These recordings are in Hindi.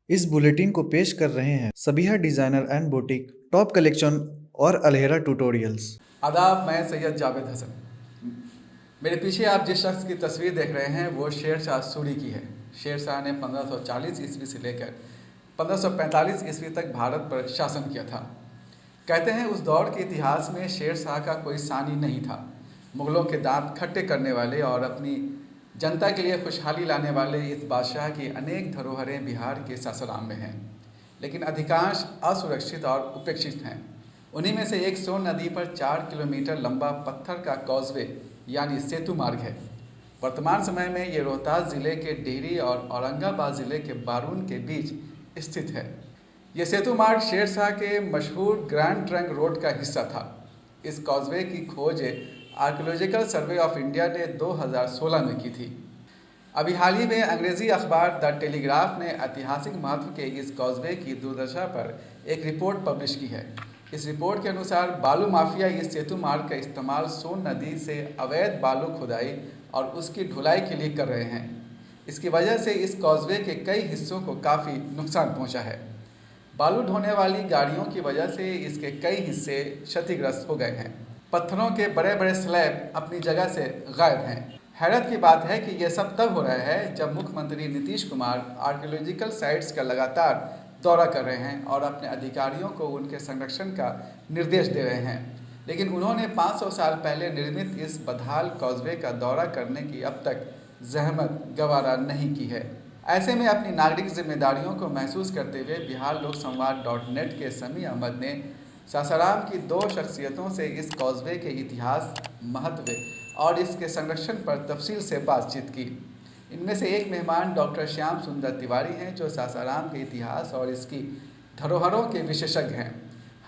इस बुलेटिन को पेश कर रहे हैं Sabiha designer and boutique, top collection और अलहेरा ट्यूटोरियल्स। आदाब, मैं सैयद जावेद हसन। मेरे पीछे आप जिस शख्स की तस्वीर देख रहे हैं वो शेर शाह सूरी की है। शेर शाह ने 1540 ईस्वी से लेकर 1545 ईस्वी तक भारत पर शासन किया था। कहते हैं उस दौर के इतिहास में शेर शाह का कोई सानी नहीं था। मुग़लों के दांत खट्टे करने वाले और अपनी जनता के लिए खुशहाली लाने वाले इस बादशाह की अनेक धरोहरें बिहार के सासाराम में हैं, लेकिन अधिकांश असुरक्षित और उपेक्षित हैं। उन्हीं में से एक सोन नदी पर 4 किलोमीटर लंबा पत्थर का कॉजवे यानी सेतु मार्ग है। वर्तमान समय में ये रोहतास ज़िले के डिहरी और औरंगाबाद ज़िले के बारून के बीच स्थित है। ये सेतु मार्ग शेर शाह के मशहूर ग्रैंड ट्रंक रोड का हिस्सा था। इस कॉजवे की खोज आर्कियोलॉजिकल सर्वे ऑफ इंडिया ने 2016 में की थी। अभी हाल ही में अंग्रेजी अखबार द टेलीग्राफ ने ऐतिहासिक महत्व के इस कॉजवे की दुर्दशा पर एक रिपोर्ट पब्लिश की है। इस रिपोर्ट के अनुसार बालू माफिया इस सेतु मार्ग का इस्तेमाल सोन नदी से अवैध बालू खुदाई और उसकी ढुलाई के लिए कर रहे हैं। इसकी वजह से इस कॉजवे के कई हिस्सों को काफ़ी नुकसान पहुंचा है। बालू ढोने वाली गाड़ियों की वजह से इसके कई हिस्से क्षतिग्रस्त हो गए हैं। पत्थरों के बड़े बड़े स्लैब अपनी जगह से गायब हैं। हैरत की बात है कि यह सब तब हो रहा है जब मुख्यमंत्री नीतीश कुमार आर्कियोलॉजिकल साइट्स का लगातार दौरा कर रहे हैं और अपने अधिकारियों को उनके संरक्षण का निर्देश दे रहे हैं, लेकिन उन्होंने 500 साल पहले निर्मित इस बदहाल कॉजवे का दौरा करने की अब तक जहमत गवारा नहीं की है। ऐसे में अपनी नागरिक जिम्मेदारियों को महसूस करते हुए बिहार लोक संवाद .net के समी अहमद ने सासाराम की 2 शख्सियतों से इस कॉजवे के इतिहास, महत्व और इसके संरक्षण पर तफसील से बातचीत की। इनमें से एक मेहमान डॉक्टर श्याम सुंदर तिवारी हैं, जो सासाराम के इतिहास और इसकी धरोहरों के विशेषज्ञ हैं।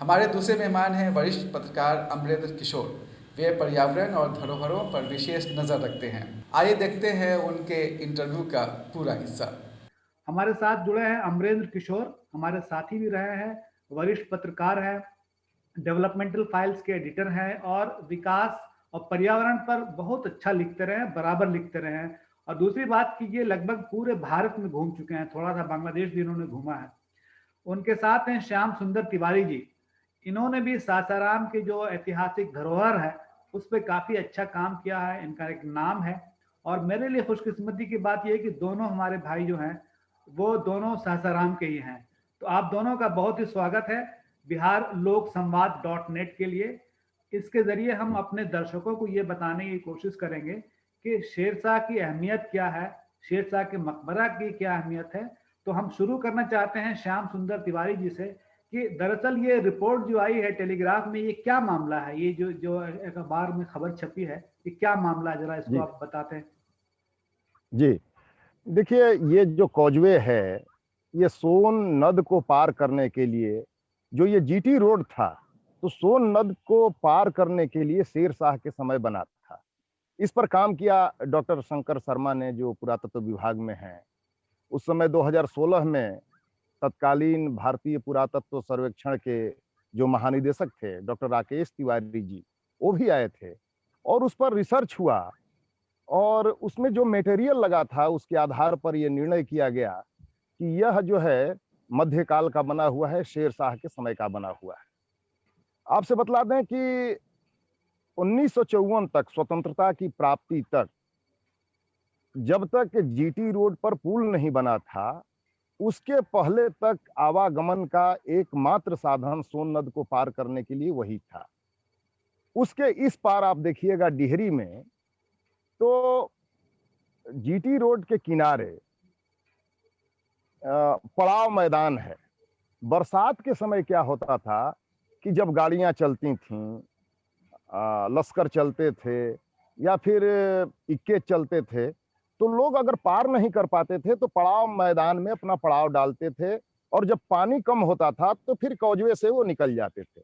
हमारे दूसरे मेहमान हैं वरिष्ठ पत्रकार अमरेंद्र किशोर। वे पर्यावरण और धरोहरों पर विशेष नज़र रखते हैं। आइए देखते हैं उनके इंटरव्यू का पूरा हिस्सा। हमारे साथ जुड़े हैं अमरेंद्र किशोर, हमारे साथी भी रहे हैं, वरिष्ठ पत्रकार हैं, डेवलपमेंटल फाइल्स के एडिटर हैं और विकास और पर्यावरण पर बहुत अच्छा लिखते रहे हैं, बराबर लिखते रहे हैं। और दूसरी बात कि ये लगभग पूरे भारत में घूम चुके हैं, थोड़ा सा बांग्लादेश भी इन्होंने घूमा है। उनके साथ हैं श्याम सुंदर तिवारी जी। इन्होंने भी सासाराम की जो ऐतिहासिक धरोहर है उस पर काफी अच्छा काम किया है, इनका एक नाम है। और मेरे लिए खुशकिस्मती की बात यह है कि दोनों हमारे भाई जो हैं वो दोनों सासाराम के ही हैं। तो आप दोनों का बहुत ही स्वागत है बिहार लोक संवाद .net के लिए। इसके जरिए हम अपने दर्शकों को ये बताने की कोशिश करेंगे कि शेरशाह की अहमियत क्या है, शेरशाह के मकबरा की क्या अहमियत है। तो हम शुरू करना चाहते हैं श्याम सुंदर तिवारी जी से कि दरअसल ये रिपोर्ट जो आई है टेलीग्राफ में, ये क्या मामला है, ये जो अखबार में खबर छपी है, ये क्या मामला है, जरा इसको जी आप बताते हैं। जी, देखिए, ये जो कॉजवे है, ये सोन नद को पार करने के लिए जो ये जीटी रोड था, तो सोन नद को पार करने के लिए शेर शाह के समय बना था। इस पर काम किया डॉक्टर शंकर शर्मा ने, जो पुरातत्व विभाग में हैं। उस समय 2016 में तत्कालीन भारतीय पुरातत्व सर्वेक्षण के जो महानिदेशक थे डॉक्टर राकेश तिवारी जी, वो भी आए थे और उस पर रिसर्च हुआ और उसमें जो मटेरियल लगा था उसके आधार पर यह निर्णय किया गया कि यह जो है मध्यकाल का बना हुआ है, शेर शाह के समय का बना हुआ है। आपसे बतला दें कि 1954 तक, स्वतंत्रता की प्राप्ति तक, जब तक जीटी रोड पर पुल नहीं बना था, उसके पहले तक आवागमन का एकमात्र साधन सोन नद को पार करने के लिए वही था। उसके इस पार आप देखिएगा डिहरी में, तो जीटी रोड के किनारे पड़ाव मैदान है। बरसात के समय क्या होता था कि जब गाड़ियां चलती थीं, लश्कर चलते थे या फिर इक्के चलते थे, तो लोग अगर पार नहीं कर पाते थे तो पड़ाव मैदान में अपना पड़ाव डालते थे और जब पानी कम होता था तो फिर कॉजवे से वो निकल जाते थे।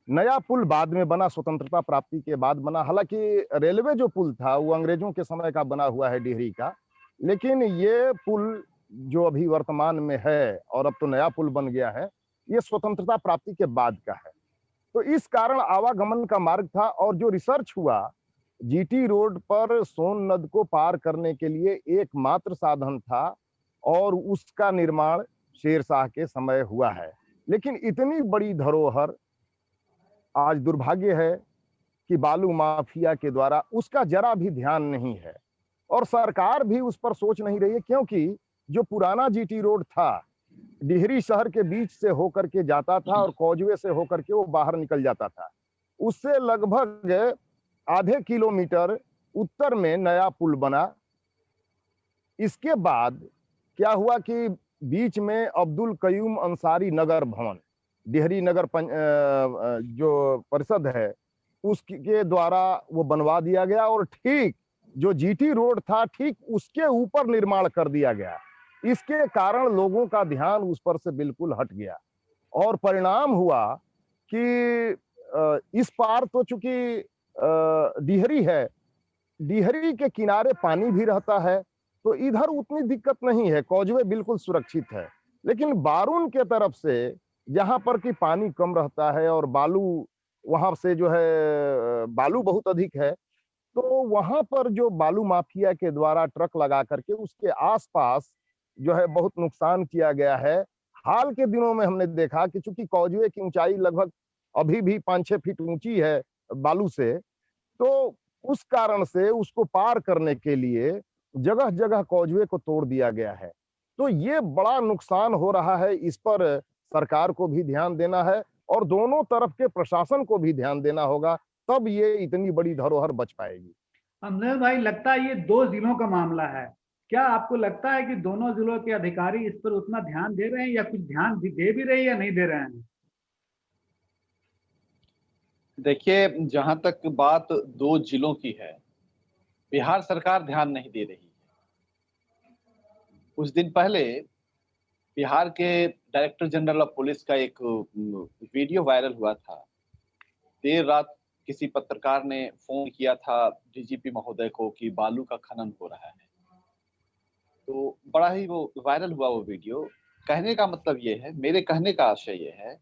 नया पुल बाद में बना, स्वतंत्रता प्राप्ति के बाद बना। हालांकि रेलवे जो पुल था वो अंग्रेजों के समय का बना हुआ है डिहरी का, लेकिन ये पुल जो अभी वर्तमान में है और अब तो नया पुल बन गया है, ये स्वतंत्रता प्राप्ति के बाद का है। तो इस कारण आवागमन का मार्ग था और जो रिसर्च हुआ, जीटी रोड पर सोन नद को पार करने के लिए एकमात्र साधन था और उसका निर्माण शेरशाह के समय हुआ है। लेकिन इतनी बड़ी धरोहर, आज दुर्भाग्य है कि बालू माफिया के द्वारा उसका जरा भी ध्यान नहीं है और सरकार भी उस पर सोच नहीं रही है, क्योंकि जो पुराना जीटी रोड था, डिहरी शहर के बीच से होकर के जाता था और कॉजवे से होकर के वो बाहर निकल जाता था। उससे लगभग आधे किलोमीटर उत्तर में नया पुल बना। इसके बाद क्या हुआ कि बीच में अब्दुल कयूम अंसारी नगर भवन, डिहरी नगर जो परिषद है, उसके द्वारा वो बनवा दिया गया और ठीक जो जीटी रोड था, ठीक उसके ऊपर निर्माण कर दिया गया। इसके कारण लोगों का ध्यान उस पर से बिल्कुल हट गया और परिणाम हुआ कि इस पार तो चूंकि डिहरी है, डिहरी के किनारे पानी भी रहता है, तो इधर उतनी दिक्कत नहीं है, कॉजवे बिल्कुल सुरक्षित है। लेकिन बारून के तरफ से जहां पर कि पानी कम रहता है और बालू वहां से जो है बालू बहुत अधिक है, तो वहां पर जो बालू माफिया के द्वारा ट्रक लगा करके उसके आसपास जो है बहुत नुकसान किया गया है। हाल के दिनों में हमने देखा कि चूंकि कॉजवे की ऊंचाई लगभग अभी भी 5-6 फीट ऊंची है बालू से, तो उस कारण से उसको पार करने के लिए जगह जगह कॉजवे को तोड़ दिया गया है। तो ये बड़ा नुकसान हो रहा है, इस पर सरकार को भी ध्यान देना है और दोनों तरफ के प्रशासन को भी ध्यान देना होगा, तब ये इतनी बड़ी धरोहर बच पाएगी। अमजद भाई, लगता है ये 2 जिलों का मामला है। क्या आपको लगता है कि दोनों जिलों के अधिकारी इस पर उतना ध्यान दे रहे हैं या कुछ ध्यान भी दे भी रहे हैं या नहीं दे रहे हैं? देखिए, जहां तक बात 2 जिलों की है, बिहार सरकार ध्यान नहीं दे रही है। कुछ दिन पहले बिहार के डायरेक्टर जनरल ऑफ पुलिस का एक वीडियो वायरल हुआ था। देर रात किसी पत्रकार ने फोन किया था डीजीपी महोदय को कि बालू का खनन हो रहा है, तो बड़ा ही वो वायरल हुआ वो वीडियो। कहने का मतलब ये है, मेरे कहने का आशय ये है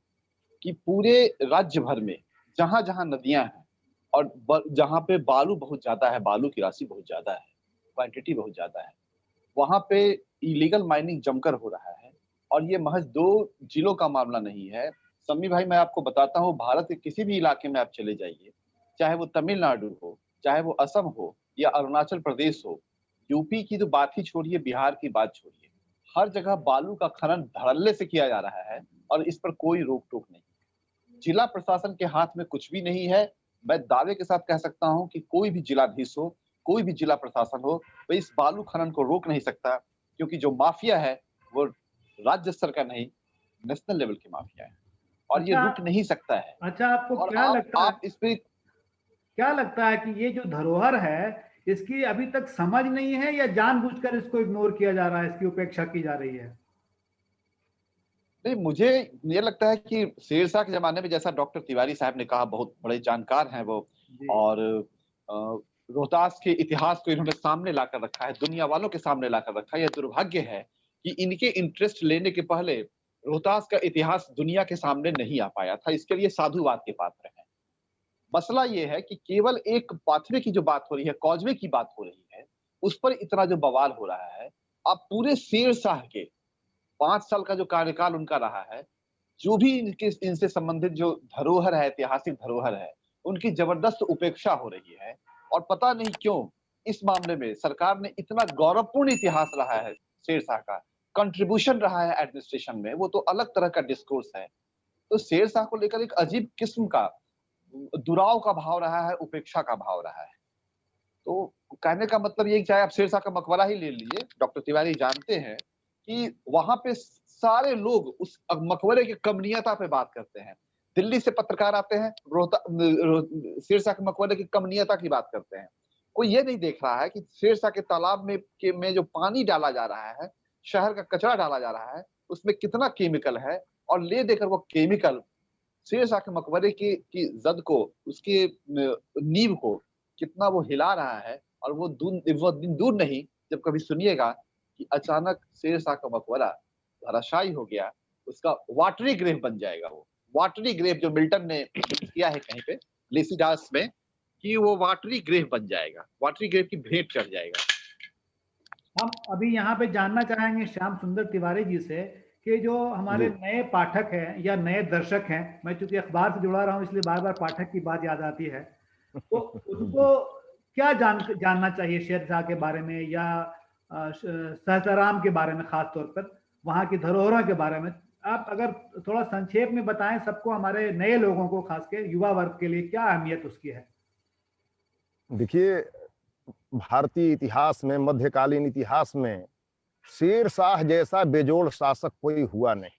कि पूरे राज्य भर में जहां जहां नदियां हैं और जहां पे बालू बहुत ज्यादा है, बालू की राशि बहुत ज्यादा है, क्वांटिटी बहुत ज्यादा है, वहां पे इलीगल माइनिंग जमकर हो रहा है। और ये महज 2 जिलों का मामला नहीं है। समी भाई, मैं आपको बताता हूँ, भारत के किसी भी इलाके में आप चले जाइए, चाहे वो तमिलनाडु हो, चाहे वो असम हो या अरुणाचल प्रदेश हो, यूपी की तो बात ही छोड़िए, बिहार की बात छोड़िए, हर जगह बालू का खनन धड़ल्ले से किया जा रहा है और इस पर कोई रोक टोक नहीं। जिला प्रशासन के हाथ में कुछ भी नहीं है। मैं दावे के साथ कह सकता हूं कि कोई भी जिलाधीश हो, कोई भी जिला प्रशासन हो, वो इस बालू खनन को रोक नहीं सकता, क्योंकि जो माफिया है वो राज्य स्तर का नहीं, नेशनल लेवल की माफिया है और ये अच्छा, रुक नहीं सकता है। अच्छा, आपको और क्या लगता है, आप इस पे क्या लगता है कि ये जो धरोहर है, इसकी अभी तक समझ नहीं है या जानबूझकर इसको इग्नोर किया जा रहा है, इसकी उपेक्षा की जा रही है? नहीं, मुझे ये लगता है कि शेरशाह के जमाने में, जैसा डॉक्टर तिवारी साहब ने कहा, बहुत बड़े जानकार हैं वो, जी। और रोहतास के इतिहास को इन्होंने सामने लाकर रखा है, दुनिया वालों के सामने लाकर रखा है। यह दुर्भाग्य है कि इनके इंटरेस्ट लेने के पहले रोहतास का इतिहास दुनिया के सामने नहीं आ पाया था। इसके लिए साधुवाद के पात्र हैं। मसला ये है कि केवल एक पाथवे की जो बात हो रही है, कॉजवे की बात हो रही है, उस पर इतना जो बवाल हो रहा है। अब पूरे शेरशाह के 5 साल का जो कार्यकाल उनका रहा है, जो भी इनसे संबंधित जो धरोहर है, ऐतिहासिक धरोहर है, उनकी जबरदस्त उपेक्षा हो रही है। और पता नहीं क्यों इस मामले में सरकार ने इतना गौरवपूर्ण इतिहास रहा है शेरशाह का, कंट्रीब्यूशन रहा है एडमिनिस्ट्रेशन में, वो तो अलग तरह का डिस्कोर्स है। तो शेरशाह को लेकर एक अजीब किस्म का दुराव का भाव रहा है, उपेक्षा का भाव रहा है। तो कहने का मतलब ये, चाहे आप शेरशाह का मकबरा ही ले लीजिए, डॉक्टर तिवारी जानते हैं कि वहां पे सारे लोग उस मकबरे की कमनीयता पे बात करते हैं। दिल्ली से पत्रकार आते हैं, शेरशाह के मकबरे की कमनीयता की बात करते हैं। कोई ये नहीं देख रहा है कि शेरशाह के तालाब में जो पानी डाला जा रहा है, शहर का कचरा डाला जा रहा है, उसमें कितना केमिकल है, और ले देकर वो केमिकल शेरशाह के मकबरे की जद को, उसकी नींव को कितना वो हिला रहा है। और वो दिन दूर नहीं जब कभी सुनिएगा कि अचानक शेरशाह का मकबरा धराशायी हो गया, उसका वाटरी ग्रेव बन जाएगा। वो वाटरी ग्रेव जो मिल्टन ने किया है कहीं पे लेसिडास में, कि वो वाटरी ग्रेव बन जाएगा, वाटरी ग्रेव की भेंट चढ़ जाएगा। हम अभी यहाँ पे जानना चाहेंगे श्याम सुंदर तिवारी जी से कि जो हमारे जी नए पाठक हैं या नए दर्शक हैं, मैं चूंकि अखबार से जुड़ा रहा हूं इसलिए बार बार पाठक की बात याद आती है, तो उनको जी क्या जानना चाहिए शेरशाह के बारे में या सहस्त्राराम के बारे में, खास तौर पर वहाँ की धरोहरों के बारे में आप अगर थोड़ा संक्षेप में बताएं सबको, हमारे नए लोगों को, खास के युवा वर्ग के लिए क्या अहमियत उसकी है। देखिए, भारतीय इतिहास में, मध्यकालीन इतिहास में शेर शाह जैसा बेजोड़ शासक कोई हुआ नहीं।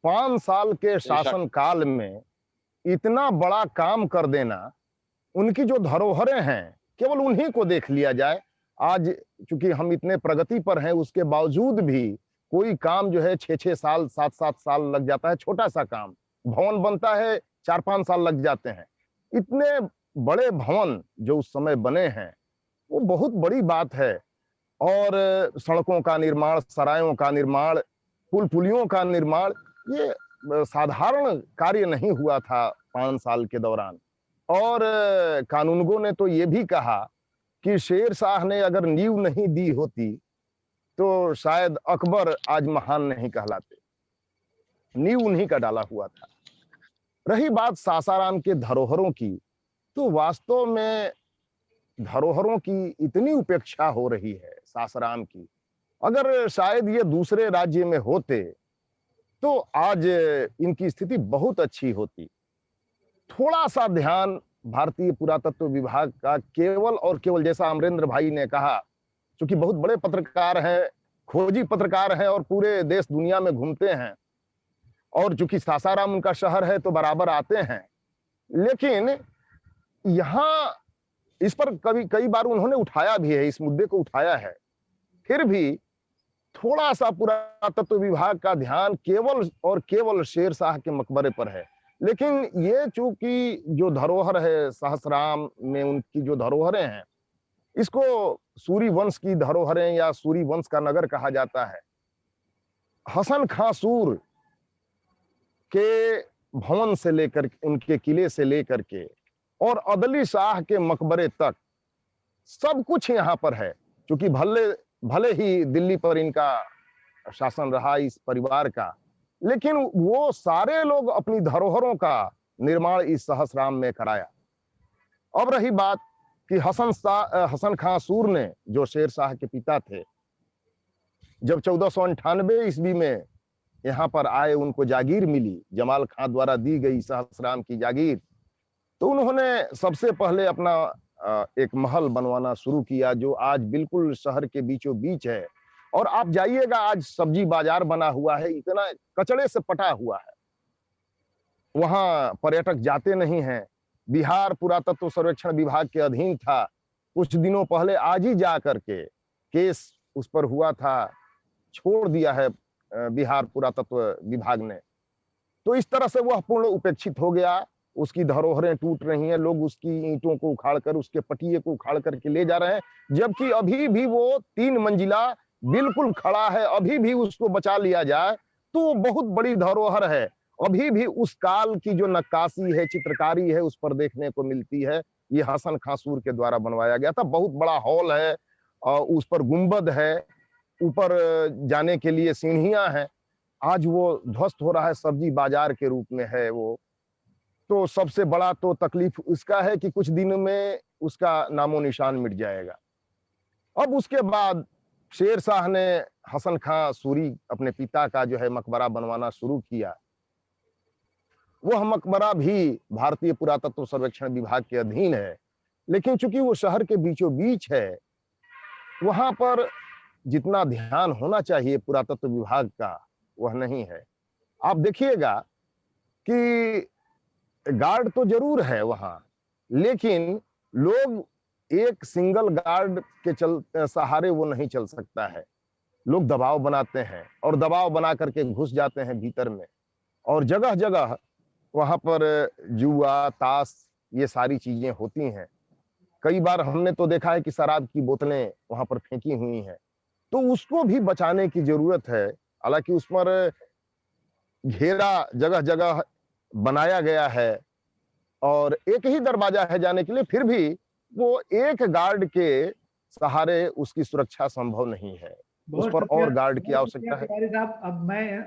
5 साल के बेशक। शासन काल में इतना बड़ा काम कर देना, उनकी जो धरोहरें हैं केवल उन्हीं को देख लिया जाए। आज चूंकि हम इतने प्रगति पर हैं, उसके बावजूद भी कोई काम जो है 6-6 साल, 7-7 साल लग जाता है। छोटा सा काम, भवन बनता है, 4-5 साल लग जाते हैं। इतने बड़े भवन जो उस समय बने हैं, वो बहुत बड़ी बात है। और सड़कों का निर्माण, सरायों का निर्माण, पुल पुलियों का निर्माण, ये साधारण कार्य नहीं हुआ था 5 साल के दौरान। और कानूनगों ने तो ये भी कहा कि शेर शाह ने अगर नींव नहीं दी होती तो शायद अकबर आज महान नहीं कहलाते। नींव उन्हीं का डाला हुआ था। रही बात सासाराम के धरोहरों की, तो वास्तव में धरोहरों की इतनी उपेक्षा हो रही है सासाराम की। अगर शायद ये दूसरे राज्य में होते तो आज इनकी स्थिति बहुत अच्छी होती। थोड़ा सा ध्यान भारतीय पुरातत्व विभाग का केवल और केवल, जैसा अमरेंद्र भाई ने कहा, क्योंकि बहुत बड़े पत्रकार हैं, खोजी पत्रकार हैं और पूरे देश दुनिया में घूमते हैं, और चूंकि सासाराम उनका शहर है तो बराबर आते हैं। लेकिन यहाँ इस पर कई बार उन्होंने उठाया भी है, इस मुद्दे को उठाया है। फिर भी थोड़ा सा पुरातत्व विभाग का ध्यान केवल और केवल शेर शाह के मकबरे पर है। लेकिन ये चूंकि जो धरोहर है सहस्राम में, उनकी जो धरोहरें हैं, इसको सूरी वंश की धरोहरें या सूरी वंश का नगर कहा जाता है। हसन खां सूर के भवन से लेकर, उनके किले से लेकर के और अदली शाह के मकबरे तक सब कुछ यहाँ पर है। क्योंकि भले ही दिल्ली पर इनका शासन रहा इस परिवार का, लेकिन वो सारे लोग अपनी धरोहरों का निर्माण इस सहस्राम में कराया। अब रही बात कि हसन खां सूर ने, जो शेर शाह के पिता थे, जब 1498 ईस्वी में यहाँ पर आए, उनको जागीर मिली, जमाल खां द्वारा दी गई सहस्राम की जागीर, तो उन्होंने सबसे पहले अपना एक महल बनवाना शुरू किया, जो आज बिल्कुल शहर के बीचों बीच है। और आप जाइएगा, आज सब्जी बाजार बना हुआ है, इतना कचड़े से पटा हुआ है, वहां पर्यटक जाते नहीं हैं। बिहार पुरातत्व सर्वेक्षण विभाग के अधीन था। कुछ दिनों पहले आज ही जा करके केस उस पर हुआ था, छोड़ दिया है बिहार पुरातत्व विभाग ने। तो इस तरह से वह पूर्ण उपेक्षित हो गया, उसकी धरोहरें टूट रही हैं, लोग उसकी ईंटों को उखाड़ कर, उसके पटिये को उखाड़ करके ले जा रहे हैं, जबकि अभी भी वो 3 मंजिला बिल्कुल खड़ा है। अभी भी उसको बचा लिया जाए तो बहुत बड़ी धरोहर है। अभी भी उस काल की जो नक्काशी है, चित्रकारी है, उस पर देखने को मिलती है। ये हसन खां सूर के द्वारा बनवाया गया था। बहुत बड़ा हॉल है और उस पर गुंबद है, ऊपर जाने के लिए सीढ़ियां हैं। आज वो ध्वस्त हो रहा है, सब्जी बाजार के रूप में है वो। तो सबसे बड़ा तो तकलीफ इसका है कि कुछ दिनों में उसका नामो निशान मिट जाएगा। अब उसके बाद शेर शाह ने हसन खां सूरी, अपने पिता का जो है मकबरा बनवाना शुरू किया। वह मकबरा भी भारतीय पुरातत्व सर्वेक्षण विभाग के अधीन है, लेकिन चूंकि वो शहर के बीचों बीच है, वहां पर जितना ध्यान होना चाहिए पुरातत्व विभाग का वह नहीं है। आप देखिएगा कि गार्ड तो जरूर है वहां, लेकिन लोग एक सिंगल गार्ड के सहारे वो नहीं चल सकता है। लोग दबाव बनाते हैं और दबाव बना करके घुस जाते हैं भीतर में, और जगह जगह वहां पर जुआ, ताश, ये सारी चीजें होती हैं। कई बार हमने तो देखा है कि शराब की बोतलें वहां पर फेंकी हुई हैं। तो उसको भी बचाने की जरूरत है। हालांकि उस पर घेरा जगह जगह बनाया गया है और एक ही दरवाजा है जाने के लिए, फिर भी वो एक गार्ड के सहारे उसकी सुरक्षा संभव नहीं है। उस पर और गार्ड की बहुत आवश्यकता शुक्रिया है। तिवारी साहब। अब मैं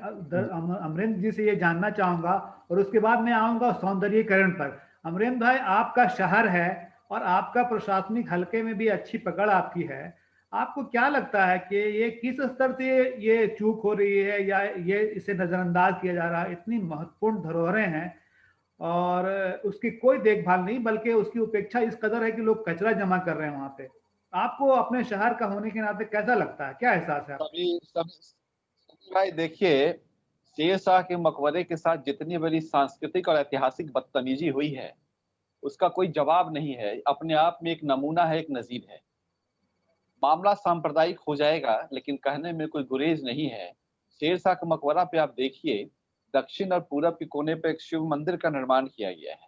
अमरेंद्र जी से ये जानना चाहूंगा और उसके बाद मैं आऊंगा सौंदर्यीकरण पर। अमरेंद्र भाई, आपका शहर है और आपका प्रशासनिक हलके में भी अच्छी पकड़ आपकी है। आपको क्या लगता है कि ये किस स्तर से ये चूक हो रही है या ये इसे नजरअंदाज किया जा रहा है? इतनी महत्वपूर्ण धरोहरें हैं और उसकी कोई देखभाल नहीं, बल्कि उसकी उपेक्षा इस कदर है कि लोग कचरा जमा कर रहे हैं वहां पे। आपको अपने शहर का होने के नाते कैसा लगता है, क्या एहसास है आपको? सभी भाई देखिए, शेर शाह के मकबरे के साथ जितनी बड़ी सांस्कृतिक और ऐतिहासिक बदतमीजी हुई है, उसका कोई जवाब नहीं है। अपने आप में एक नमूना है, एक नजीर है। मामला सांप्रदायिक हो जाएगा, लेकिन कहने में कोई गुरेज नहीं है। शेर शाह का मकबरा पे आप देखिए, दक्षिण और पूरब के कोने पे एक शिव मंदिर का निर्माण किया गया है।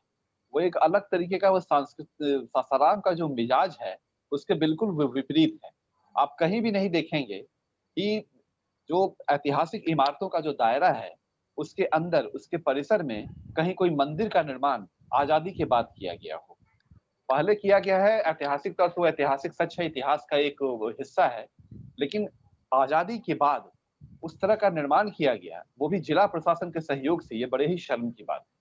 वो एक अलग तरीके का, वो सासाराम का जो मिजाज है, उसके बिल्कुल विपरीत है। आप कहीं भी नहीं देखेंगे कि जो ऐतिहासिक इमारतों का जो दायरा है, उसके अंदर, उसके परिसर में कहीं कोई मंदिर का निर्माण आजादी के बाद किया गया हो। पहले किया गया है, ऐतिहासिक तौर पे वो ऐतिहासिक सच है, इतिहास का एक हिस्सा है। लेकिन आजादी के बाद उस तरह का निर्माण किया गया, वो भी जिला प्रशासन के सहयोग से, ये बड़े ही शर्म की बात है।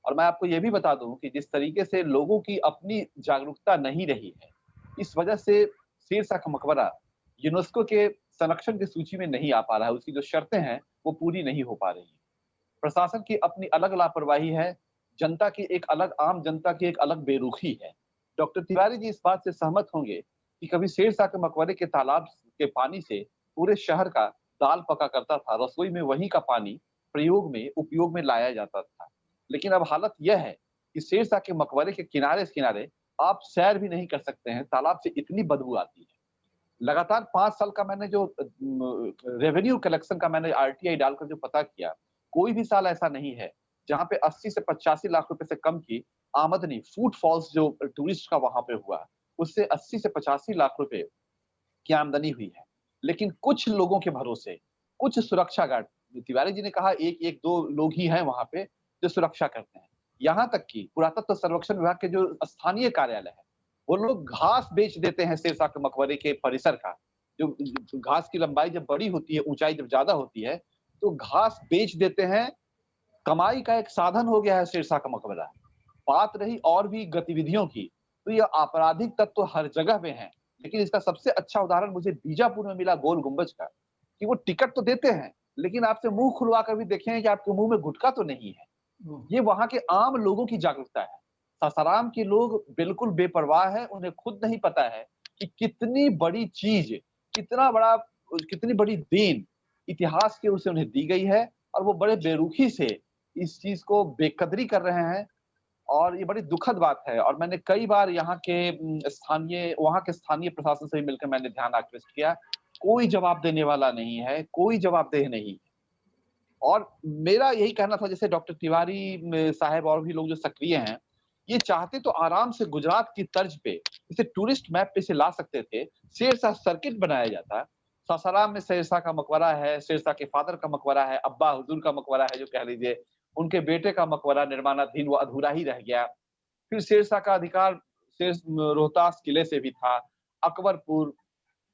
और मैं आपको ये भी बता दूं कि जिस तरीके से लोगों की अपनी जागरूकता नहीं रही है, इस वजह से शेर शाह का मकबरा यूनेस्को के संरक्षण की सूची में नहीं आ पा रहा है। उसकी जो शर्तें हैं, वो पूरी नहीं हो पा रही हैं। प्रशासन की अपनी अलग लापरवाही है, जनता की एक अलग, आम जनता की एक अलग बेरुखी है। डॉक्टर तिवारी जी इस बात से सहमत होंगे कि कभी शेर शाह के मकबरे के तालाब के पानी से पूरे शहर का दाल पका करता था, रसोई में वहीं का पानी प्रयोग में, उपयोग में लाया जाता था। लेकिन अब हालत यह है कि शेर शाह के मकबरे के किनारे-किनारे आप सैर भी नहीं कर सकते हैं, तालाब से इतनी बदबू आती है। लगातार 5 साल का मैंने जो रेवेन्यू कलेक्शन का मैंने आरटीआई डालकर जो पता किया, कोई भी साल ऐसा नहीं है जहाँ पे 80 से 85 लाख रुपए से कम की आमदनी, फुटफॉल्स जो टूरिस्ट का वहां पे हुआ, उससे 80 से 85 लाख रुपए की आमदनी हुई है। लेकिन कुछ लोगों के भरोसे, कुछ सुरक्षा गार्ड, तिवारी जी ने कहा एक एक दो लोग ही हैं वहां पे जो सुरक्षा करते हैं। यहाँ तक कि पुरातत्व सर्वेक्षण विभाग के जो स्थानीय कार्यालय है, वो लोग घास बेच देते हैं शेर शाह के मकबरे के परिसर का। जो घास की लंबाई जब बड़ी होती है, ऊंचाई जब ज्यादा होती है, तो घास बेच देते हैं। कमाई का एक साधन हो गया है शेर शाह का मकबरा। बात रही और भी गतिविधियों की, तो ये आपराधिक तत्व तो हर जगह पे हैं। लेकिन इसका सबसे अच्छा उदाहरण मुझे बीजापुर में मिला, गोल गुंबज का, कि वो टिकट तो देते हैं, लेकिन आपसे मुंह खुलवा कर भी देखेंगे कि आपके मुंह में गुटखा तो नहीं है। ये वहां के आम लोगों की जागरूकता है। सासाराम के लोग बिल्कुल बेपरवाह है, उन्हें खुद नहीं पता है कि कितनी बड़ी चीज, कितना बड़ा, कितनी बड़ी देन इतिहास की ओर से उन्हें दी गई है, और वो बड़े बेरुखी से इस चीज को बेकदरी कर रहे हैं। और ये बड़ी दुखद बात है। और मैंने कई बार यहाँ के स्थानीय, वहाँ के स्थानीय प्रशासन से भी मिलकर मैंने ध्यान आकृष्ट किया, कोई जवाब देने वाला नहीं है, कोई जवाबदेह नहीं है। और मेरा यही कहना था, जैसे डॉक्टर तिवारी साहब और भी लोग जो सक्रिय हैं, ये चाहते तो आराम से गुजरात की तर्ज पे इसे टूरिस्ट मैप पे से ला सकते थे। शेर शाह सर्किट बनाया जाता। सासाराम में शेर शाह का मकबरा है, शेर शाह के फादर का मकबरा है, अब्बा हुजूर का मकबरा है जो कह लीजिए, उनके बेटे का मकबरा निर्माणाधीन, वो अधूरा ही रह गया। फिर शेर शाह का अधिकार शेर रोहतास किले से भी था, अकबरपुर।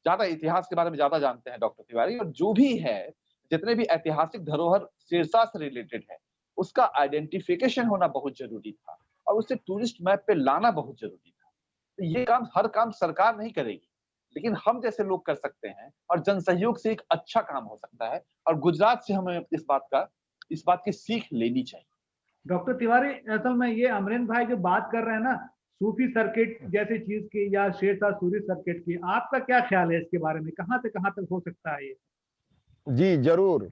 ज्यादा इतिहास के बारे में ज्यादा जानते हैं डॉक्टर तिवारी, और जो भी है, जितने भी ऐतिहासिक धरोहर सिरसा से रिलेटेड है, उसका आइडेंटिफिकेशन होना बहुत जरूरी था, और उसे टूरिस्ट मैप पे लाना बहुत जरूरी था। तो ये काम, हर काम सरकार नहीं करेगी, लेकिन हम जैसे लोग कर सकते हैं, और जन सहयोग से एक अच्छा काम हो सकता है। और गुजरात से हमें इस बात की सीख लेनी चाहिए। डॉक्टर तिवारी, असल में ये अमरेंद्र भाई जो बात कर रहे हैं ना, सूफी सर्किट जैसी चीज की या शेरशाह सूरी सर्किट की, आपका क्या ख्याल है इसके बारे में? कहाँ से कहाँ तक हो सकता है ये? जी जरूर,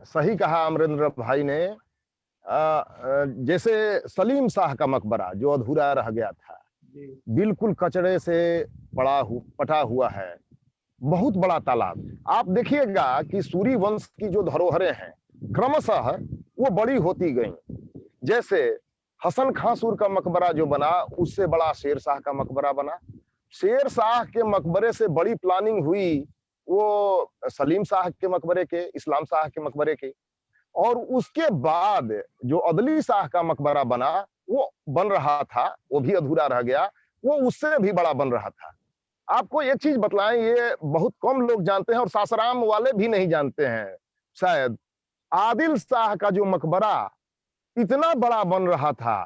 सही कहा अमरेंद्र भाई ने। जैसे सलीम शाह का मकबरा जो अधूरा रह गया था, बिल्कुल कचरे से पटा हुआ है, बहुत बड़ा तालाब। आप देखिएगा कि सूरी वंश की जो धरोहरें हैं क्रमशः वो बड़ी होती गई। जैसे हसन खां सूर का मकबरा जो बना, उससे बड़ा शेर शाह का मकबरा बना। शेर शाह के मकबरे से बड़ी प्लानिंग हुई वो सलीम शाह के मकबरे के, इस्लाम शाह के मकबरे के, और उसके बाद जो अदली शाह का मकबरा बना, वो बन रहा था, वो भी अधूरा रह गया, वो उससे भी बड़ा बन रहा था। आपको एक चीज बतलाएं, ये बहुत कम लोग जानते हैं और सासाराम वाले भी नहीं जानते हैं शायद। आदिल शाह का जो मकबरा इतना बड़ा बन रहा था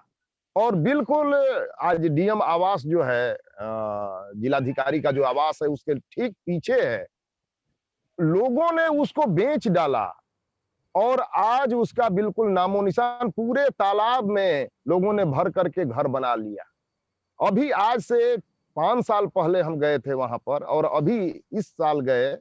और बिल्कुल आज डीएम आवास जो है, जिलाधिकारी का जो आवास है उसके ठीक पीछे है, लोगों ने उसको बेच डाला और आज उसका बिल्कुल नामो निशान, पूरे तालाब में लोगों ने भर करके घर बना लिया। अभी आज से 5 साल पहले हम गए थे वहां पर और अभी इस साल गए,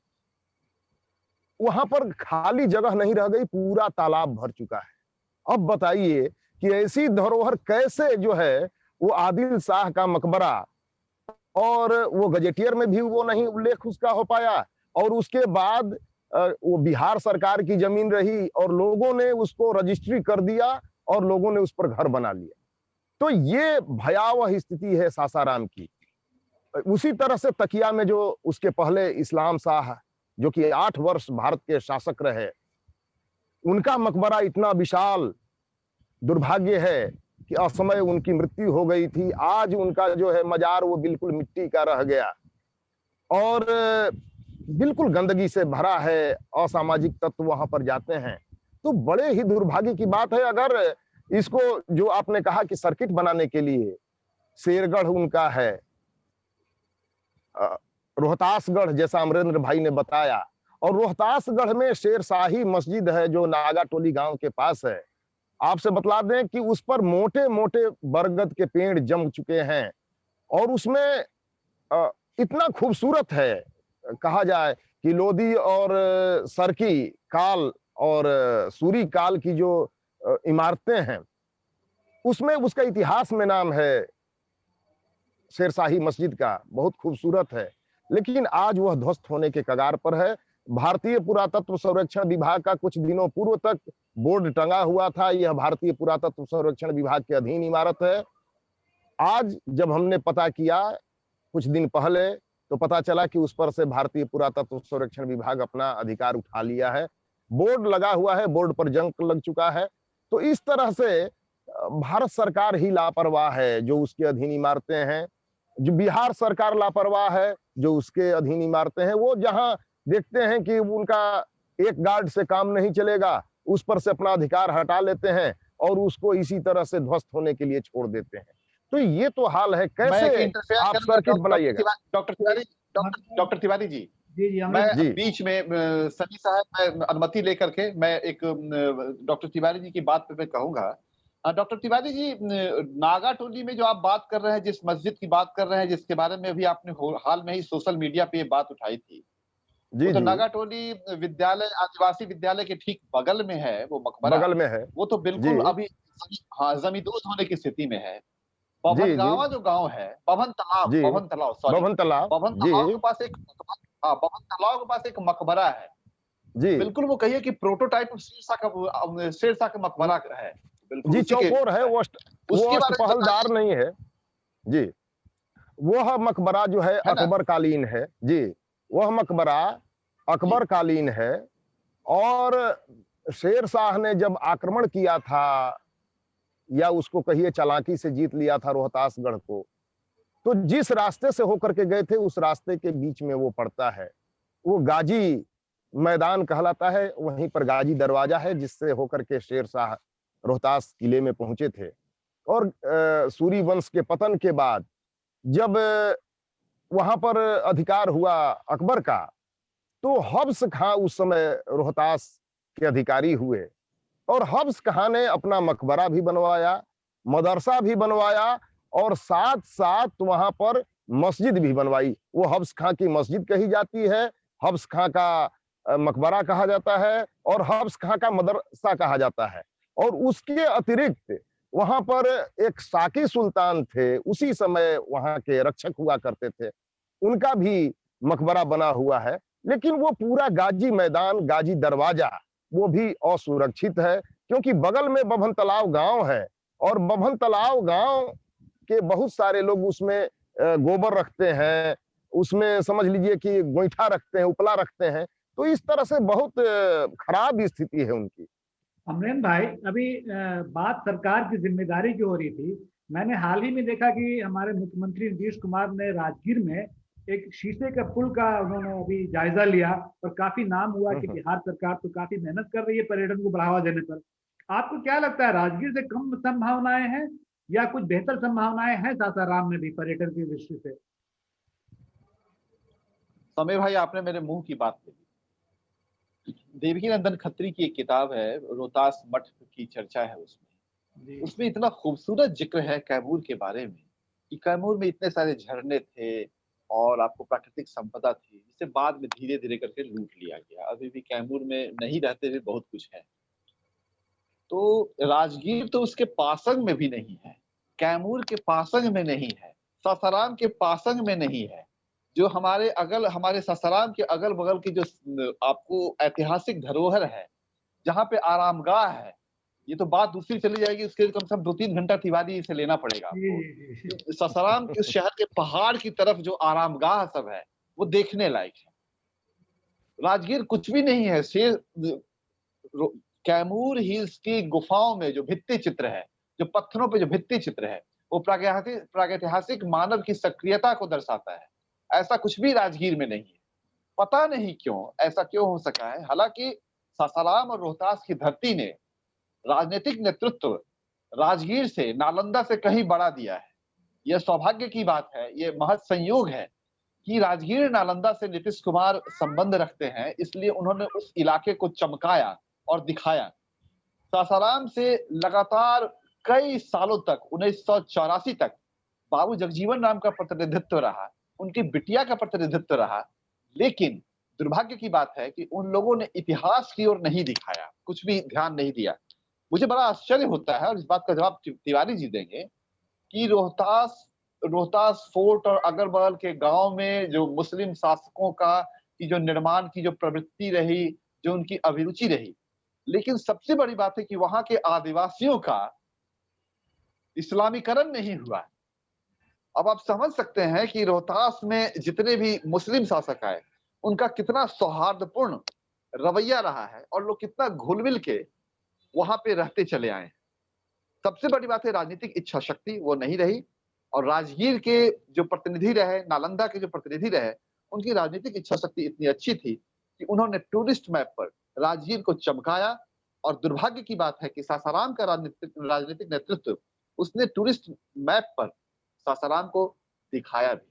वहां पर खाली जगह नहीं रह गई, पूरा तालाब भर चुका है। अब बताइए कि ऐसी धरोहर कैसे जो है वो आदिल शाह का मकबरा, और वो गजेटियर में भी वो नहीं उल्लेख उसका हो पाया, और उसके बाद वो बिहार सरकार की जमीन रही और लोगों ने उसको रजिस्ट्री कर दिया और लोगों ने उस पर घर बना लिया। तो ये भयावह स्थिति है सासाराम की। उसी तरह से तकिया में जो उसके पहले इस्लाम शाह, जो कि 8 वर्ष भारत के शासक रहे, उनका मकबरा इतना विशाल, दुर्भाग्य है कि असमय उनकी मृत्यु हो गई थी। आज उनका जो है मजार वो बिल्कुल मिट्टी का रह गया और बिल्कुल गंदगी से भरा है, असामाजिक तत्व वहां पर जाते हैं। तो बड़े ही दुर्भाग्य की बात है। अगर इसको, जो आपने कहा कि सर्किट बनाने के लिए शेरगढ़ उनका है, रोहतासगढ़ जैसा अमरेंद्र भाई ने बताया, और रोहतासगढ़ में शेरशाही मस्जिद है जो नागाटोली गांव के पास है। आपसे बतला दें कि उस पर मोटे मोटे बरगद के पेड़ जम चुके हैं और उसमें इतना खूबसूरत है, कहा जाए कि लोधी और सरकी काल और सूरी काल की जो इमारतें हैं, उसमें उसका इतिहास में नाम है शेरशाही मस्जिद का, बहुत खूबसूरत है। लेकिन आज वह ध्वस्त होने के कगार पर है। भारतीय पुरातत्व संरक्षण विभाग का कुछ दिनों पूर्व तक बोर्ड टंगा हुआ था, यह भारतीय पुरातत्व संरक्षण विभाग के अधीन इमारत है। आज जब हमने पता किया कुछ दिन पहले, तो पता चला कि उस पर से भारतीय पुरातत्व संरक्षण विभाग अपना अधिकार उठा लिया है। बोर्ड लगा हुआ है, बोर्ड पर जंग लग चुका है। तो इस तरह से भारत सरकार ही लापरवाह है जो उसके अधीन इमारतें हैं, जो बिहार सरकार लापरवाह है जो उसके अधीन इमारतें हैं। वो जहां देखते हैं कि उनका एक गार्ड से काम नहीं चलेगा, उस पर से अपना अधिकार हटा लेते हैं और उसको इसी तरह से ध्वस्त होने के लिए छोड़ देते हैं। तो ये तो हाल है। मैं कैसे इंटरफेयर आप करूंगा सर्किट बनाइएगा? डॉक्टर तिवारी जी, जी जी मैं अमृत जी। बीच में सनी साहब, मैं अनुमति लेकर के मैं एक डॉक्टर तिवारी जी की बात पे मैं कहूंगा। डॉक्टर तिवारी जी, नागाटोली में जो आप बात कर रहे हैं, जिस मस्जिद की बात कर रहे हैं, जिसके बारे में अभी आपने हाल में ही सोशल मीडिया पे ये बात उठाई थी, वो जी तो जी, नागाटोली विद्यालय, आदिवासी विद्यालय के ठीक बगल में है वो मकबरा। बगल में है। वो तो जी बिल्कुल अभी हाँ जमींदोज होने की स्थिति में है। जी जी बभनगांवा जो गांव है, जी, बभन तालाब, सॉरी, बभन तालाब। बभन जी तालाब के पास एक हाँ, बभन तालाब के पास एक मकबरा है। जी बिल्कुल वो कहिए कि प्रोटोटाइप शेरशाह का मकबरा है, बिल्कुल जी, उसी के चौकोर है, है। वो उसके बारे में अष्टपहलदार बताइए। नहीं है। जी, वह मकबरा जो है है ना? अकबर कालीन है। जी, वह मकबरा जी अकबर कालीन है। और शेर शाह ने जब आक्रमण किया था, या उसको कहिए चालाकी से जीत लिया था रोहतासगढ़ को, तो जिस रास्ते से होकर के गए थे उस रास्ते के बीच में वो पड़ता है। वो गाजी मैदान कहलाता है, वहीं पर गाजी दरवाजा है जिससे होकर के शेर शाह रोहतास किले में पहुंचे थे। और सूरी वंश के पतन के बाद जब वहां पर अधिकार हुआ अकबर का, तो हफ्स खां उस समय रोहतास के अधिकारी हुए और हफ्स खां ने अपना मकबरा भी बनवाया, मदरसा भी बनवाया और साथ साथ वहां पर मस्जिद भी बनवाई। वो हफ्स खां की मस्जिद कही जाती है, हफ्स खां का मकबरा कहा जाता है और हफ्स खां का मदरसा कहा जाता है। और उसके अतिरिक्त वहां पर एक साकी सुल्तान थे, उसी समय वहां के रक्षक हुआ करते थे, उनका भी मकबरा बना हुआ है। लेकिन वो पूरा गाजी मैदान, गाजी दरवाजा, वो भी असुरक्षित है क्योंकि बगल में बभन तालाब गांव है और बभन तालाब गांव के बहुत सारे लोग उसमें गोबर रखते हैं, उसमें समझ लीजिए कि गोईठा रखते हैं, उपला रखते हैं। तो इस तरह से बहुत खराब स्थिति है उनकी। अमरेंद्र भाई, अभी बात सरकार की जिम्मेदारी की हो रही थी। मैंने हाल ही में देखा कि हमारे मुख्यमंत्री नीतीश कुमार ने राजगीर में एक शीशे के पुल का उन्होंने अभी जायजा लिया और काफी नाम हुआ कि बिहार सरकार तो काफी मेहनत कर रही है पर्यटन को बढ़ावा देने पर। आपको क्या लगता है, राजगीर से कम संभावनाएं हैं या कुछ बेहतर संभावनाएं हैं सासाराम में भी पर्यटन की दृष्टि से? समय भाई, आपने मेरे मुंह की बात ले ली। देवकी नंदन खत्री की एक किताब है, रोहतास मठ की चर्चा है उसमें। जी उसमें इतना खूबसूरत जिक्र है कैमूर के बारे में कि कैमूर में इतने सारे झरने थे और आपको प्राकृतिक संपदा थी, जिसे बाद में धीरे धीरे करके लूट लिया गया। अभी भी कैमूर में नहीं रहते हुए बहुत कुछ है। तो राजगीर तो उसके पासंग में भी नहीं है, कैमूर के पासंग में नहीं है, सासाराम के पासंग में नहीं है। जो हमारे सासाराम के अगल बगल की जो आपको ऐतिहासिक धरोहर है, जहाँ पे आरामगाह है, ये तो बात दूसरी चली जाएगी, उसके लिए कम से कम 2-3 घंटा तिवारी से लेना पड़ेगा जी आपको। जी जी। सासाराम के उस शहर के पहाड़ की तरफ जो आरामगाह सब है, वो देखने लायक है। राजगीर कुछ भी नहीं है। कैमूर हिल्स की गुफाओं में जो भित्ति चित्र है, जो पत्थरों पे जो भित्ति चित्र है, वो प्रागैतिहासिक मानव की सक्रियता को दर्शाता है। ऐसा कुछ भी राजगीर में नहीं है। पता नहीं क्यों ऐसा क्यों हो सका है। हालांकि सासाराम और रोहतास की धरती ने राजनीतिक नेतृत्व राजगीर से, नालंदा से कहीं बड़ा दिया है। यह सौभाग्य की बात है, ये महज संयोग है कि राजगीर नालंदा से नीतीश कुमार संबंध रखते हैं, इसलिए उन्होंने उस इलाके को चमकाया और दिखाया। सासाराम से लगातार कई सालों तक 1984 तक बाबू जगजीवन राम का प्रतिनिधित्व रहा, उनकी बिटिया का प्रतिनिधित्व रहा। लेकिन दुर्भाग्य की बात है कि उन लोगों ने इतिहास की ओर नहीं दिखाया, कुछ भी ध्यान नहीं दिया। मुझे बड़ा आश्चर्य होता है और इस बात का जवाब तिवारी जी देंगे कि रोहतास रोहतास फोर्ट और अगल-बगल के गांव में जो मुस्लिम शासकों का की जो निर्माण की जो प्रवृत्ति रही, जो उनकी अभिरुचि रही, लेकिन सबसे बड़ी बात है कि वहां के आदिवासियों का इस्लामीकरण नहीं हुआ। अब आप समझ सकते हैं कि रोहतास में जितने भी मुस्लिम शासक आए, उनका कितना सौहार्दपूर्ण रवैया रहा है और लोग कितना घुल-मिल के वहां पे रहते चले आए हैं। सबसे बड़ी बात है राजनीतिक इच्छा शक्ति वो नहीं रही और राजगीर के जो प्रतिनिधि रहे, नालंदा के जो प्रतिनिधि रहे, उनकी राजनीतिक इच्छा शक्ति इतनी अच्छी थी कि उन्होंने टूरिस्ट मैप पर राजगीर को चमकाया। और दुर्भाग्य की बात है कि सासाराम का राजनीतिक नेतृत्व उसने टूरिस्ट मैप पर सासाराम को दिखाया भी।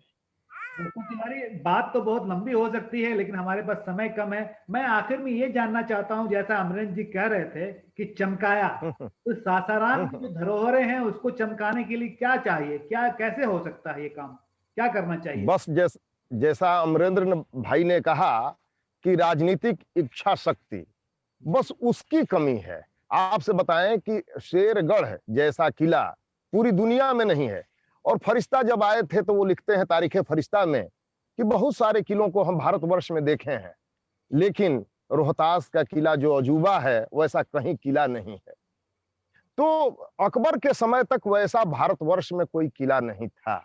बिल्कुल तिवारी, बात तो बहुत लंबी हो सकती है लेकिन हमारे पास समय कम है। मैं आखिर में ये जानना चाहता हूँ, जैसा अमरेंद्र जी कह रहे थे कि चमकाया, तो सासाराम की जो धरोहरें हैं उसको चमकाने के लिए क्या चाहिए, क्या कैसे हो सकता है ये काम, क्या करना चाहिए? बस जैसा अमरेंद्र भाई ने कहा कि राजनीतिक इच्छा शक्ति, बस उसकी कमी है। आपसे बताएं कि शेरगढ़ जैसा किला पूरी दुनिया में नहीं है। और फरिश्ता जब आए थे तो वो लिखते हैं तारीखे फरिश्ता में कि बहुत सारे किलों को हम भारतवर्ष में देखे हैं, लेकिन रोहतास का किला जो अजूबा है वैसा कहीं किला नहीं है। तो अकबर के समय तक वैसा भारतवर्ष में कोई किला नहीं था।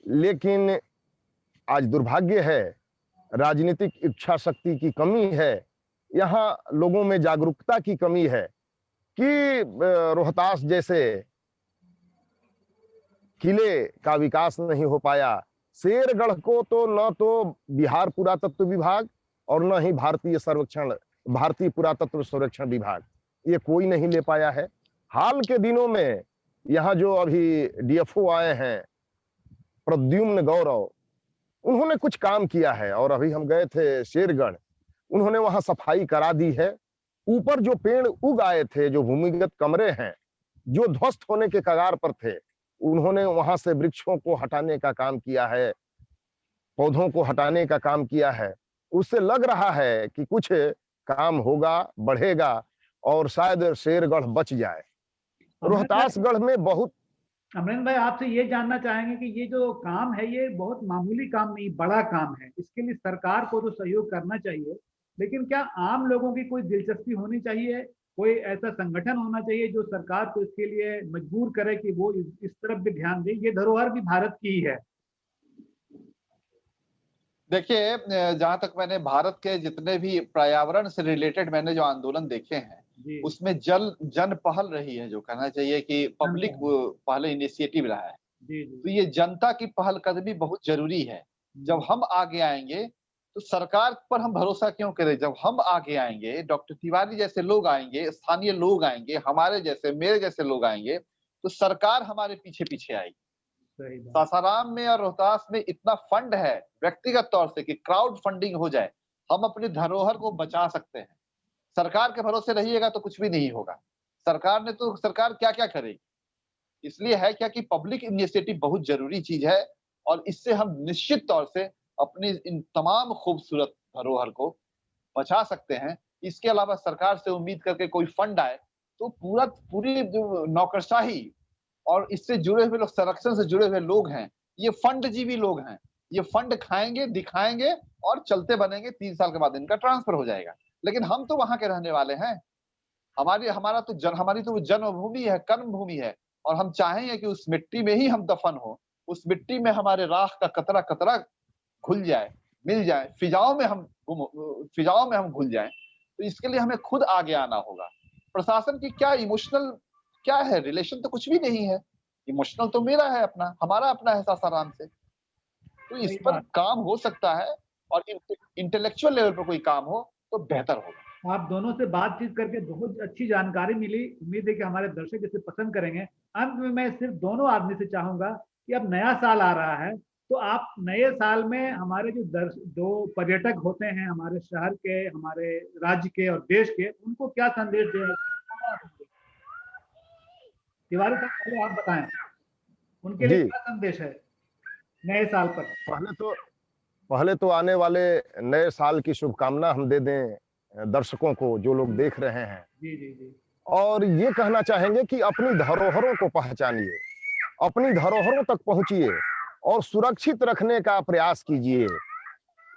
लेकिन आज दुर्भाग्य है, राजनीतिक इच्छा शक्ति की कमी है, यहाँ लोगों में जागरूकता की कमी है कि रोहतास जैसे किले का विकास नहीं हो पाया। शेरगढ़ को तो न तो बिहार पुरातत्व विभाग और न ही भारतीय पुरातत्व सर्वेक्षण विभाग, ये कोई नहीं ले पाया है। हाल के दिनों में यहाँ जो अभी डीएफओ आए हैं, प्रद्युम्न गौरव, उन्होंने कुछ काम किया है। और अभी हम गए थे शेरगढ़, उन्होंने वहां सफाई करा दी है। ऊपर जो पेड़ उग आए थे, जो भूमिगत कमरे हैं जो ध्वस्त होने के कगार पर थे, उन्होंने वहां से वृक्षों को हटाने का काम किया है, पौधों को हटाने का काम किया है। उससे लग रहा है कि कुछ काम होगा, बढ़ेगा और शायद शेरगढ़ बच जाए। रोहतासगढ़ में बहुत अमरेंद्र भाई, आपसे ये जानना चाहेंगे कि ये जो काम है ये बहुत मामूली काम नहीं, बड़ा काम है। इसके लिए सरकार को तो सहयोग करना चाहिए, लेकिन क्या आम लोगों की कोई दिलचस्पी होनी चाहिए, कोई ऐसा संगठन होना चाहिए जो सरकार को इसके लिए मजबूर करे कि वो इस तरफ भी ध्यान दे? ये धरोहर भी भारत की ही है। देखिए, जहां तक मैंने भारत के जितने भी पर्यावरण से रिलेटेड मैंने जो आंदोलन देखे हैं, जी उसमें जन पहल रही है, जो कहना चाहिए कि पब्लिक पहले इनिशिएटिव रहा है। जी जी तो ये जनता की पहलकदमी बहुत जरूरी है। जब हम आगे आएंगे तो सरकार पर हम भरोसा क्यों करें? जब हम आगे आएंगे, डॉक्टर तिवारी जैसे लोग आएंगे, स्थानीय लोग आएंगे, हमारे जैसे मेरे जैसे लोग आएंगे, तो सरकार हमारे पीछे पीछे आएगी। सही बात। सासाराम में और रोहतास में इतना फंड है व्यक्तिगत तौर से कि क्राउड फंडिंग हो जाए, हम अपनी धरोहर को बचा सकते हैं। सरकार के भरोसे रहिएगा तो कुछ भी नहीं होगा। सरकार क्या क्या करेगी? इसलिए है क्या कि पब्लिक इनिशिएटिव बहुत जरूरी चीज है, और इससे हम निश्चित तौर से अपनी इन तमाम खूबसूरत धरोहर को बचा सकते हैं। इसके अलावा सरकार से उम्मीद करके कोई फंड आए तो पूरी जो नौकरशाही और इससे जुड़े हुए लोग, संरक्षण से जुड़े हुए लोग हैं, ये फंड जीवी लोग हैं। ये फंड खाएंगे, दिखाएंगे और चलते बनेंगे, 3 साल के बाद इनका ट्रांसफर हो जाएगा। लेकिन हम तो वहां के रहने वाले हैं। हमारी तो वो जन्मभूमि है, कर्म भूमि है, और हम चाहेंगे कि उस मिट्टी में ही हम दफन हो, उस मिट्टी में हमारे राख का कतरा कतरा घुल जाए, मिल जाए, फिजाओं में हम घुल जाएं। तो इसके लिए हमें खुद आगे आना होगा। प्रशासन की क्या इमोशनल क्या है, रिलेशन तो कुछ भी नहीं है। इमोशनल तो मेरा है अपना, हमारा अपना है सासाराम से। तो इस सही पर बात। काम हो सकता है, और इंटेलेक्चुअल लेवल पर कोई काम हो तो बेहतर होगा। आप दोनों से बातचीत करके बहुत अच्छी जानकारी मिली। उम्मीद है कि हमारे दर्शक इसे पसंद करेंगे। अंत में मैं सिर्फ दोनों आदमी से चाहूंगा कि अब नया साल आ रहा है, तो आप नए साल में हमारे जो दो पर्यटक होते हैं हमारे शहर के, हमारे राज्य के और देश के, उनको क्या संदेश दें? तिवारी साहब पहले आप बताएं, उनके लिए जी, क्या संदेश है नए साल पर? पहले तो आने वाले नए साल की शुभकामना हम दे दें दर्शकों को, जो लोग देख रहे हैं, जी जी जी। और ये कहना चाहेंगे कि अपनी धरोहरों को पहचानिए, अपनी धरोहरों तक पहुंचिए और सुरक्षित रखने का प्रयास कीजिए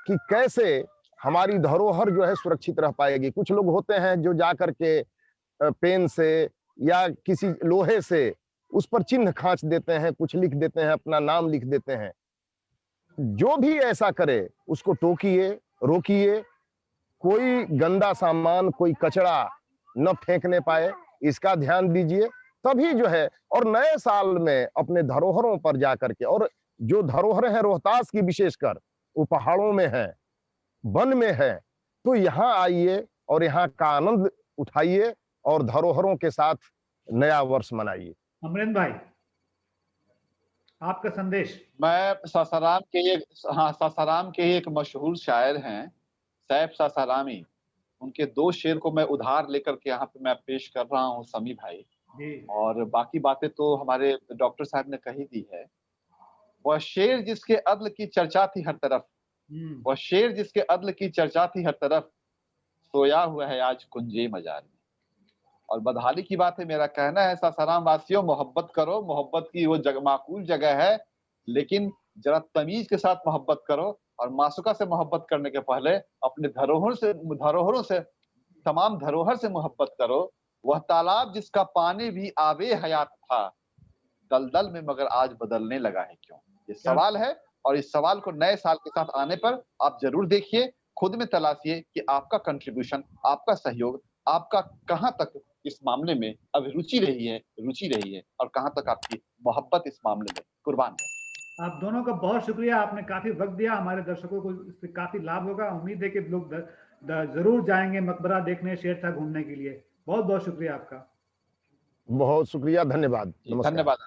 कि कैसे हमारी धरोहर जो है सुरक्षित रह पाएगी। कुछ लोग होते हैं जो जा करके पेन से या किसी लोहे से उस पर चिन्ह खांच देते हैं, कुछ लिख देते हैं, अपना नाम लिख देते हैं। जो भी ऐसा करे उसको टोकिए, रोकिए। कोई गंदा सामान, कोई कचरा न फेंकने पाए, इसका ध्यान दीजिए। तभी जो है, और नए साल में अपने धरोहरों पर जाकर के, और जो धरोहरें हैं रोहतास की विशेषकर, वो पहाड़ों में है, वन में है, तो यहाँ आइए और यहाँ का आनंद उठाइए और धरोहरों के साथ नया वर्ष मनाइए। अमरेंद्र भाई, आपका संदेश? मैं सासाराम के ही एक मशहूर शायर हैं, सैफ सासारामी। उनके 2 शेर को मैं उधार लेकर के यहाँ पे मैं पेश कर रहा हूँ समी भाई। जी। और बाकी बातें तो हमारे डॉक्टर साहब ने कही दी है। वह शेर जिसके अदल की चर्चा थी हर तरफ, वह शेर जिसके अदल की चर्चा थी हर तरफ, सोया हुआ है आज कुंजे मजार में। और बदहाली की बात है, मेरा कहना है सासाराम वासियों, मोहब्बत करो। मोहब्बत की वो माकूल जगह है, लेकिन जरा तमीज के साथ मोहब्बत करो। और मासूका से मोहब्बत करने के पहले अपने धरोहरों से तमाम धरोहर से मोहब्बत करो। वह तालाब जिसका पानी भी आबे हयात था, दलदल में मगर आज बदलने लगा है क्यों? ये सवाल है, और इस सवाल को नए साल के साथ आने पर आप जरूर देखिए, खुद में तलाशिए कि आपका कंट्रीब्यूशन, आपका सहयोग, आपका कहाँ तक इस मामले में अभिरुचि रही है, रुचि रही है, और कहाँ तक आपकी मोहब्बत इस मामले में कुर्बान है। आप दोनों का बहुत शुक्रिया, आपने काफी वक्त दिया। हमारे दर्शकों को इससे काफी लाभ होगा। उम्मीद है कि लोग जरूर जाएंगे मकबरा देखने, शेरशाह घूमने के लिए। बहुत बहुत शुक्रिया आपका। बहुत शुक्रिया, धन्यवाद, नमस्कार। धन्यवाद।